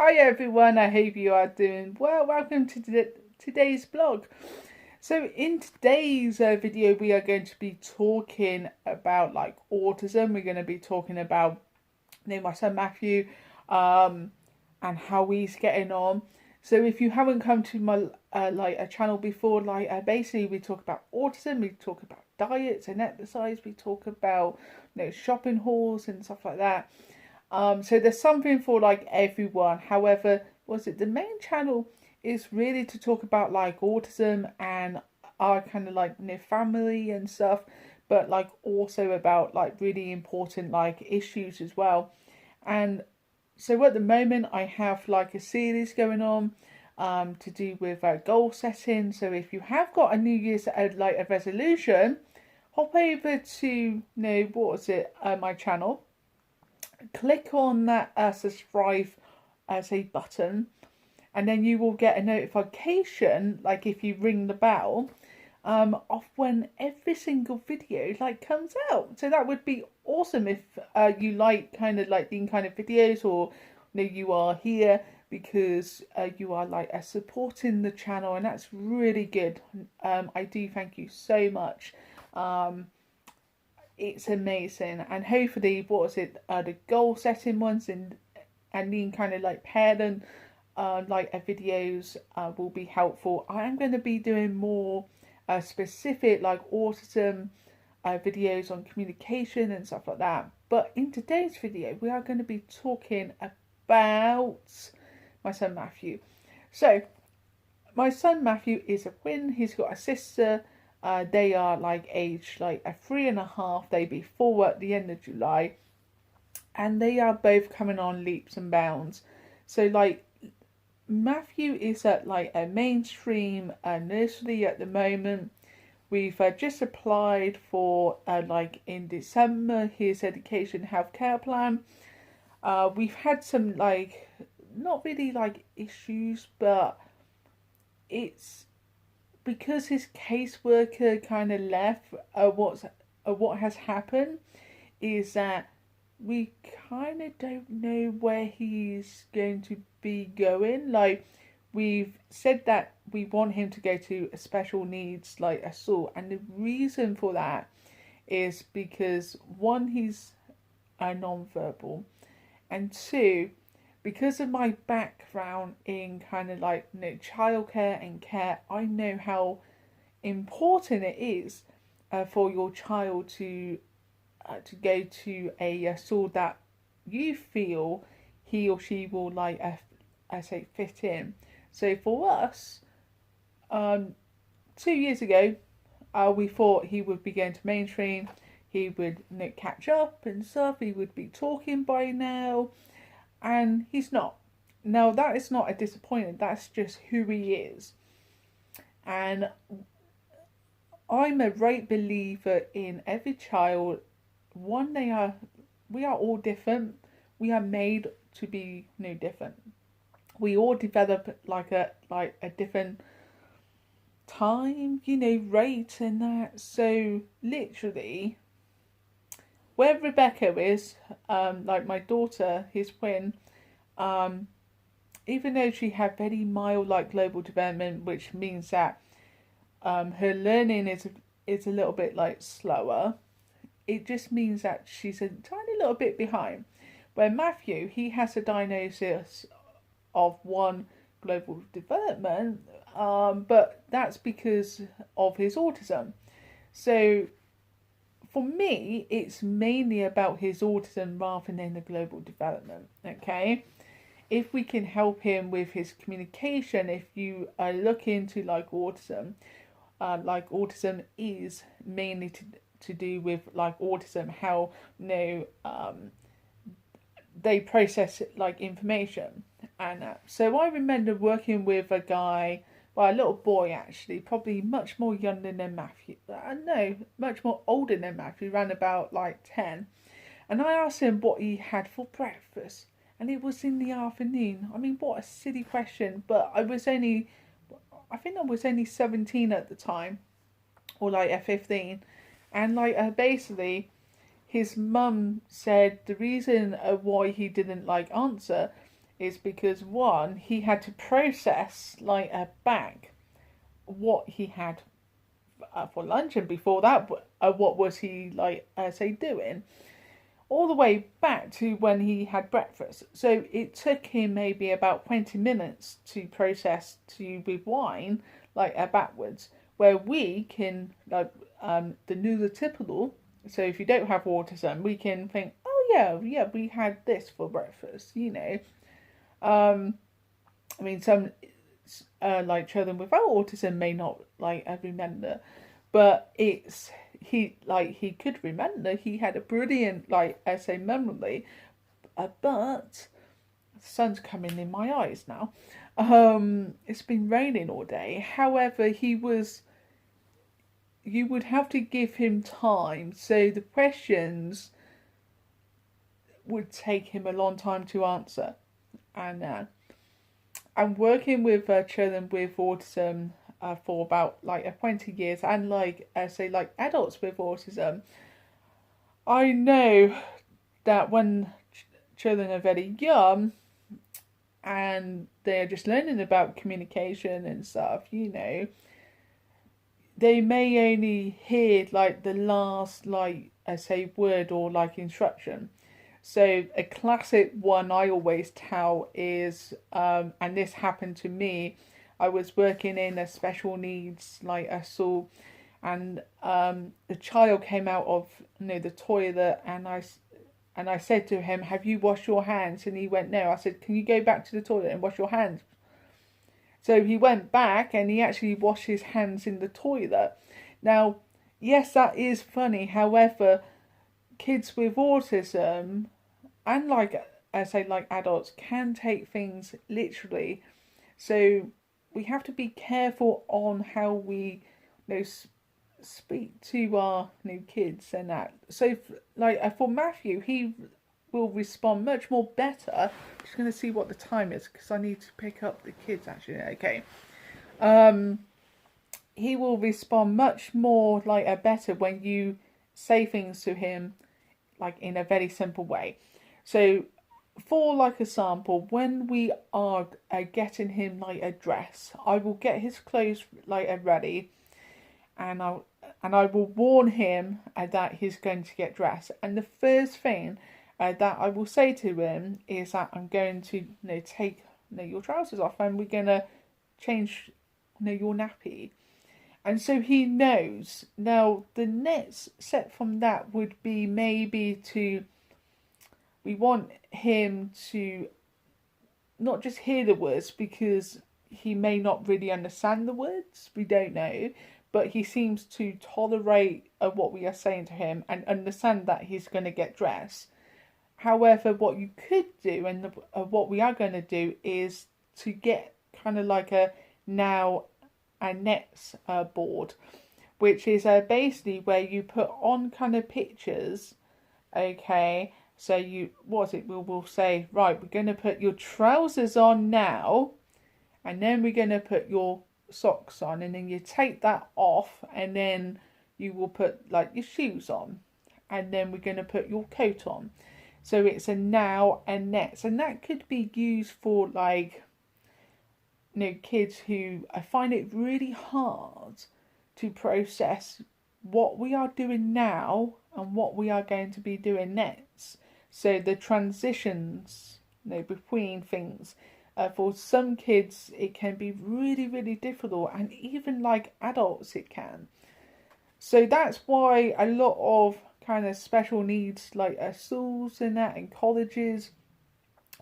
Hi everyone, I hope you are doing well. Welcome to today's blog. So in today's video we are going to be talking about autism. We're going to be talking about my son Matthew and how he's getting on. So if you haven't come to my a channel before, basically we talk about autism, we talk about diets and exercise, we talk about shopping hauls and stuff like that. So there's something for everyone. However, the main channel is really to talk about autism and our kind of family and stuff, but also about really important issues as well. And so at the moment I have a series going on to do with goal setting. So if you have got a New Year's a resolution, hop over to my channel. Click on that subscribe as a button, and then you will get a notification if you ring the bell of when every single video comes out. So that would be awesome if you these kind of videos, or you are here because you are supporting the channel, and that's really good. I do thank you so much. It's amazing, and hopefully the goal setting ones and the kind of parent videos will be helpful. I am going to be doing more specific autism videos on communication and stuff like that. But in today's video we are going to be talking about my son Matthew. So my son Matthew is a twin. He's got a sister. They are aged 3.5. They'll be 4 at the end of July, and they are both coming on leaps and bounds. So Matthew is at a mainstream nursery at the moment. We've just applied for in December his education healthcare plan. We've had some not really issues, but it's because his caseworker kind of left. What has happened is that we kind of don't know where he's going to be going. We've said that we want him to go to a special needs a school, and the reason for that is because one, he's a non-verbal, and two, because of my background in kind of childcare and care, I know how important it is for your child to go to a school that you feel he or she will fit in. So for us, 2 years ago, we thought he would be going to mainstream. He would catch up and stuff. He would be talking by now. And he's not. Now that is not a disappointment, that's just who he is. And I'm a great believer in every child. One, we are all different. We are made to be different. We all develop a different time, rate and that. So literally, where Rebecca is, my daughter, his twin, even though she had very mild global development, which means that her learning is a little bit slower, it just means that she's a tiny little bit behind. Where Matthew, he has a diagnosis of 1 global development, but that's because of his autism. So for me, it's mainly about his autism rather than the global development, okay? If we can help him with his communication, if you look into autism, autism is mainly to do with autism, how they process information. And so I remember working with a guy, well, a little boy actually, probably much more younger than Matthew. No, much more older than Matthew, around about 10. And I asked him what he had for breakfast, and it was in the afternoon. I mean, what a silly question, but I think I was only 17 at the time, or 15. And basically, his mum said the reason why he didn't answer is because one, he had to process like back what he had for lunch, and before that, what was he like say doing, all the way back to when he had breakfast. So it took him maybe about 20 minutes to process to rewind like backwards, where we can like the neurotypical. So if you don't have autism, we can think, oh yeah, we had this for breakfast, you know. I mean, some like children without autism may not like remember, but he could remember. He had a brilliant like essay memory, but the sun's coming in my eyes now. It's been raining all day. However, you would have to give him time, so the questions would take him a long time to answer. And I'm working with children with autism for about like 20 years, and like say like adults with autism. I know that when children are very young and they're just learning about communication and stuff, you know, they may only hear like the last like say word or like instruction. So a classic one I always tell is, and this happened to me, I was working in a special needs like a school, and the child came out of the toilet, and I said to him, "Have you washed your hands?" And he went, "No." I said, "Can you go back to the toilet and wash your hands?" So he went back and he actually washed his hands in the toilet. Now, yes, that is funny. However, kids with autism, and like I say, like adults, can take things literally. So we have to be careful on how we speak to our new kids and that. So like for Matthew, he will respond much more better. I'm just going to see what the time is because I need to pick up the kids actually. Okay. He will respond much more like a better when you say things to him like in a very simple way. So for like a sample, when we are getting him like a dress, I will get his clothes like ready, and I will warn him that he's going to get dressed. And the first thing that I will say to him is that I'm going to take your trousers off, and we're gonna change your nappy. And so he knows. Now the next step from that would be maybe we want him to not just hear the words, because he may not really understand the words, we don't know, but he seems to tolerate what we are saying to him and understand that he's going to get dressed. However, what you could do, and what we are going to do, is to get kind of like a now and next board, which is basically where you put on kind of pictures, okay. So we'll say, right, we're going to put your trousers on now, and then we're going to put your socks on, and then you take that off, and then you will put like your shoes on, and then we're going to put your coat on. So it's a now and next, and that could be used for like kids who find it really hard to process what we are doing now and what we are going to be doing next. So the transitions between things, for some kids it can be really, really difficult, and even like adults it can. So that's why a lot of kind of special needs like schools and that, and colleges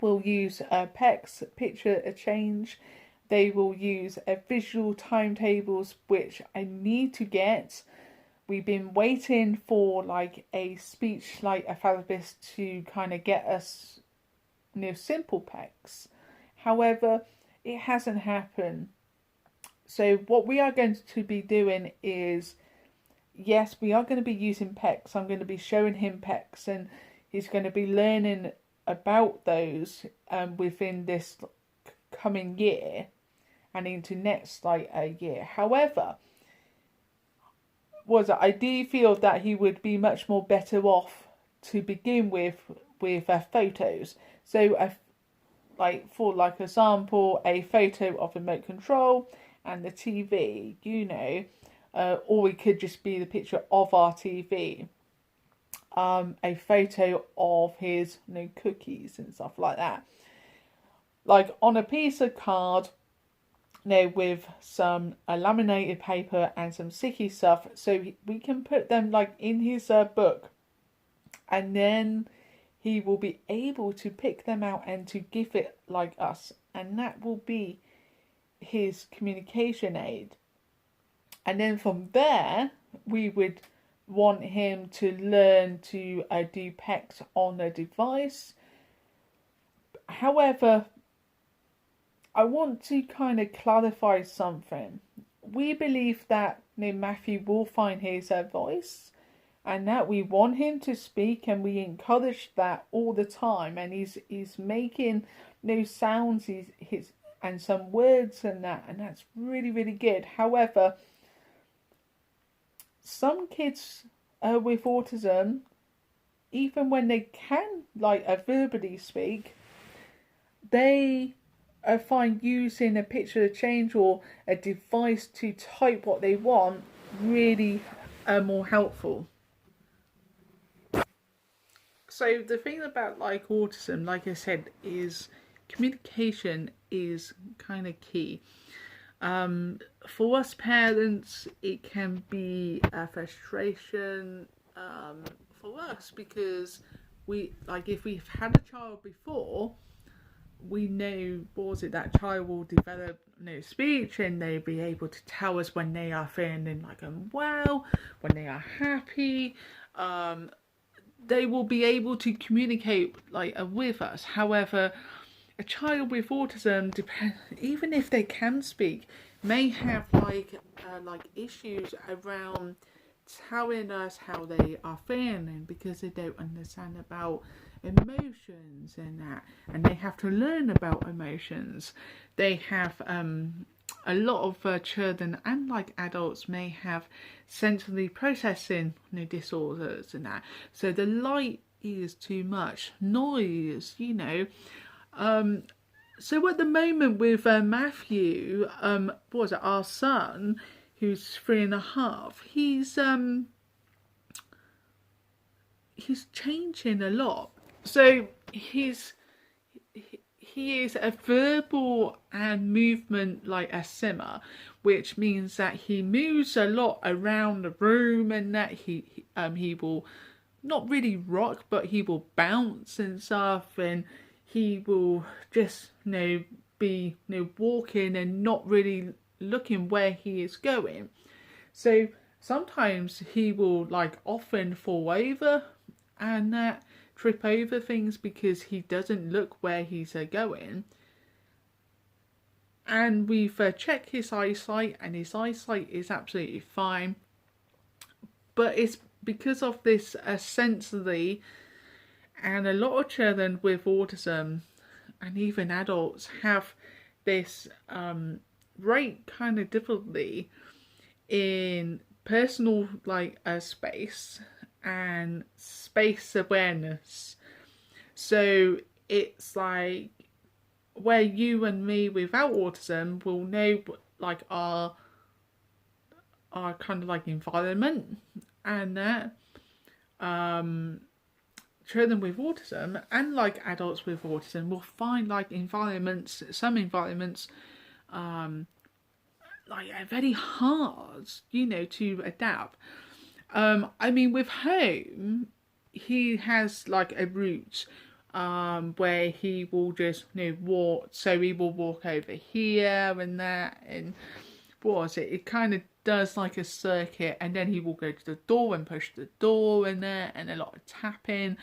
will use pecs, picture change. They will use visual timetables, which I need to get. We've been waiting for like a speech like a therapist to kind of get us simple pecs. However, it hasn't happened. So what we are going to be doing is, yes, we are going to be using pecs. I'm going to be showing him pecs, and he's going to be learning about those within this coming year and into next like a year. However, I do feel that he would be much more better off to begin with photos. So like for like example, a photo of remote control and the TV, you know, or it could just be the picture of our TV. A photo of his, you know, cookies and stuff like that. Like on a piece of card, you know, with some laminated paper and some sticky stuff, so we can put them like in his book, and then he will be able to pick them out and to give it like us, and that will be his communication aid. And then from there, we would want him to learn to do pecs on a device. However, I want to kind of clarify something. We believe that, you know, Matthew will find his voice, and that we want him to speak, and we encourage that all the time. And he's making new sounds, his and some words and that's really, really good. However, some kids with autism, even when they can like verbally speak, they find using a picture to change or a device to type what they want really more helpful. So the thing about like autism, like I said, is communication is kind of key. For us parents, it can be a frustration for us, because we, like, if we've had a child before, we know, that child will develop speech, and they'll be able to tell us when they are feeling like unwell, when they are happy. They will be able to communicate like with us. However, a child with autism, even if they can speak, may have like issues around telling us how they are feeling, because they don't understand about emotions and that, and they have to learn about emotions. They have a lot of children and like adults may have sensory processing disorders and that, so the light is too much, noise, you know. So at the moment with Matthew, our son, who's 3.5, he's changing a lot. So he is a verbal and movement like a simmer, which means that he moves a lot around the room, and that he will not really rock, but he will bounce and stuff, and he will just be walking and not really looking where he is going. So sometimes he will like often fall over and trip over things because he doesn't look where he's going. And we've checked his eyesight, and his eyesight is absolutely fine, but it's because of this sensory. And a lot of children with autism, and even adults, have this great kind of difficulty in personal space and space awareness. So it's like where you and me without autism will know like our kind of like environment, and that children with autism and like adults with autism will find like some environments like are very hard, to adapt. I mean, with home, he has like a route where he will just walk. So he will walk over here and that, and it kind of does like a circuit, and then he will go to the door and push the door and there, and a lot of tapping.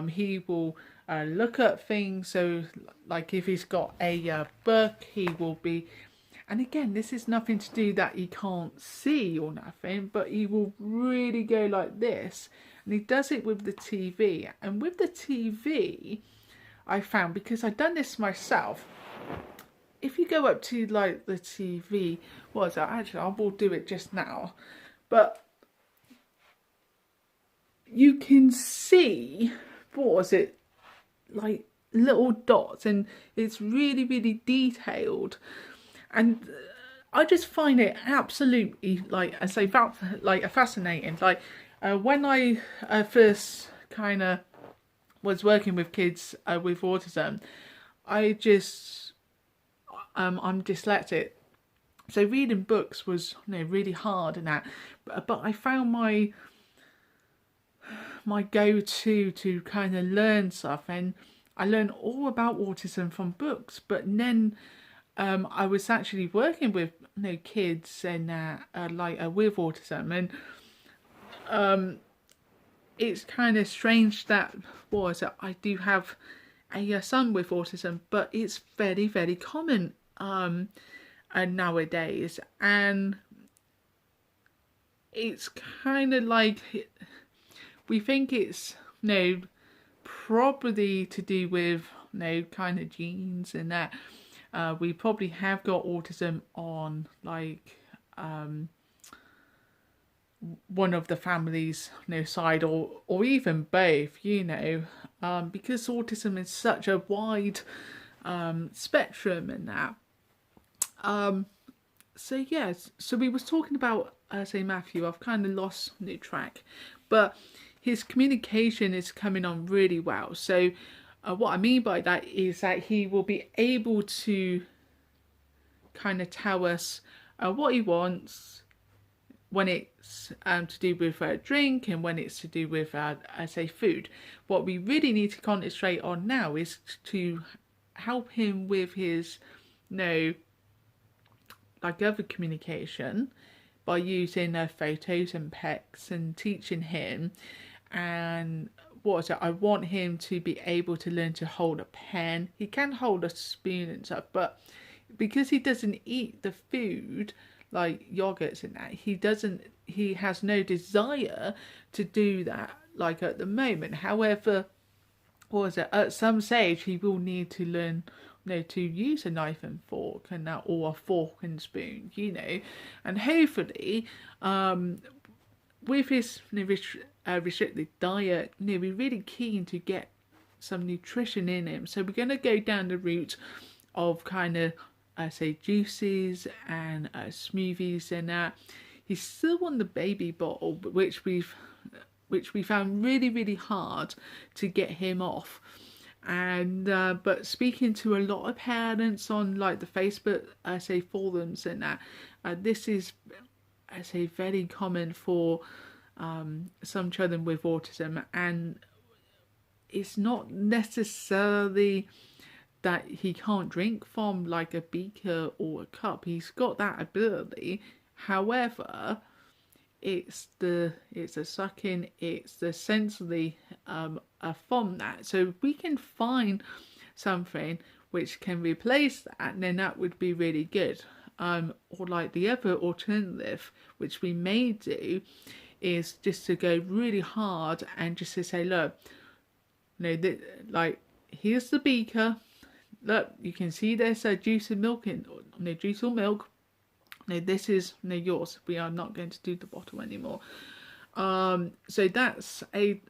He will look at things, so like if he's got a book, he will be, and again, this is nothing to do that he can't see or nothing, but he will really go like this, and he does it with the TV. And with the TV, I found, because I've done this myself, if you go up to like the TV, actually I will do it just now, but you can see, like little dots, and it's really, really detailed. And I just find it absolutely, like I say, like fascinating. Like when I first kind of was working with kids with autism, I just I'm dyslexic, so reading books was, you know, really hard and that. But I found my go-to to kind of learn stuff, and I learned all about autism from books. But then I was actually working with, you know, kids and with autism, and it's kind of strange that I do have a son with autism, but it's very, very common nowadays, and it's kind of like we think it's, you know, probably to do with, you know, kind of genes and that. We probably have got autism on like one of the family's, you know, side, or even both, you know, because autism is such a wide spectrum and that. So yes, so we was talking about say Matthew. I've kind of lost the track, but his communication is coming on really well. So what I mean by that is that he will be able to kind of tell us what he wants when it's to do with drink, and when it's to do with say food. What we really need to concentrate on now is to help him with his, you know, like other communication, by using photos and pecs and teaching him. And I want him to be able to learn to hold a pen. He can hold a spoon and stuff, but because he doesn't eat the food like yogurts and that, he has no desire to do that like at the moment. However, at some stage he will need to learn, you know, to use a knife and fork and that, or a fork and spoon, you know. And hopefully with his, you know, restricted diet, you know, we're really keen to get some nutrition in him. So we're going to go down the route of kind of say juices and smoothies and that. He's still on the baby bottle, which we found really, really hard to get him off. And but speaking to a lot of parents on like the Facebook say forums and that, this is, I say, very common for some children with autism. And it's not necessarily that he can't drink from like a beaker or a cup. He's got that ability. However, it's the sucking, it's the sensory from that. So if we can find something which can replace that, then that would be really good. Or like the other alternative, which we may do, is just to go really hard and just to say, look, you know, like, here's the beaker. Look, you can see there's a juice and milk in, no juice or milk. No, this is yours. We are not going to do the bottle anymore. So that's a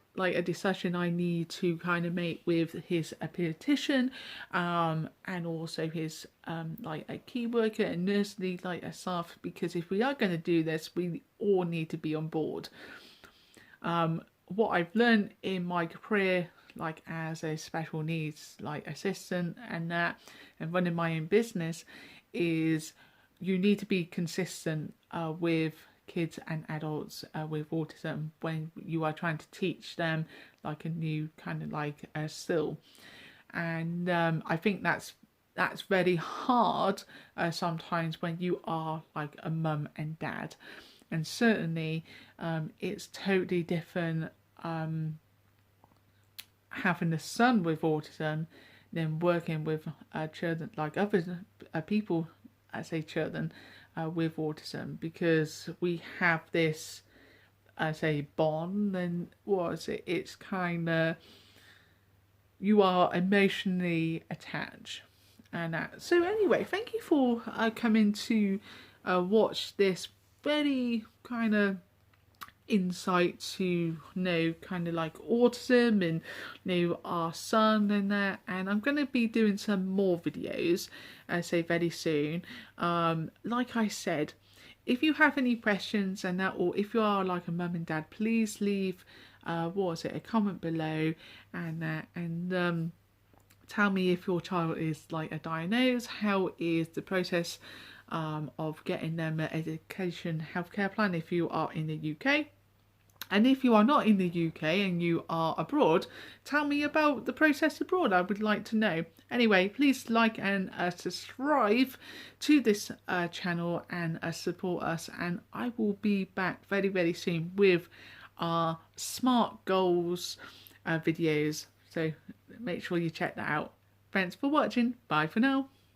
decision I need to kind of make with his pediatrician, and also his like a key worker and nursery like a staff, because if we are going to do this, we all need to be on board. What I've learned in my career, like as a special needs like assistant and that, and running my own business, is you need to be consistent with kids and adults with autism when you are trying to teach them like a new kind of like skill. And I think that's very hard sometimes when you are like a mum and dad. And certainly it's totally different having a son with autism than working with children, like other people, I say children with autism, because we have this, I say, bond, and it's kind of, you are emotionally attached and that. So anyway, thank you for coming to watch this very kind of insight to know kind of like autism and know our son and that, and I'm going to be doing some more videos say very soon. Like I said, if you have any questions and that, or if you are like a mum and dad, please leave a comment below and tell me if your child is like a diagnosed, how is the process of getting them an education healthcare plan if you are in the UK. And if you are not in the UK and you are abroad, tell me about the process abroad. I would like to know. Anyway, please like and subscribe to this channel and support us. And I will be back very, very soon with our SMART goals videos. So make sure you check that out. Thanks for watching. Bye for now.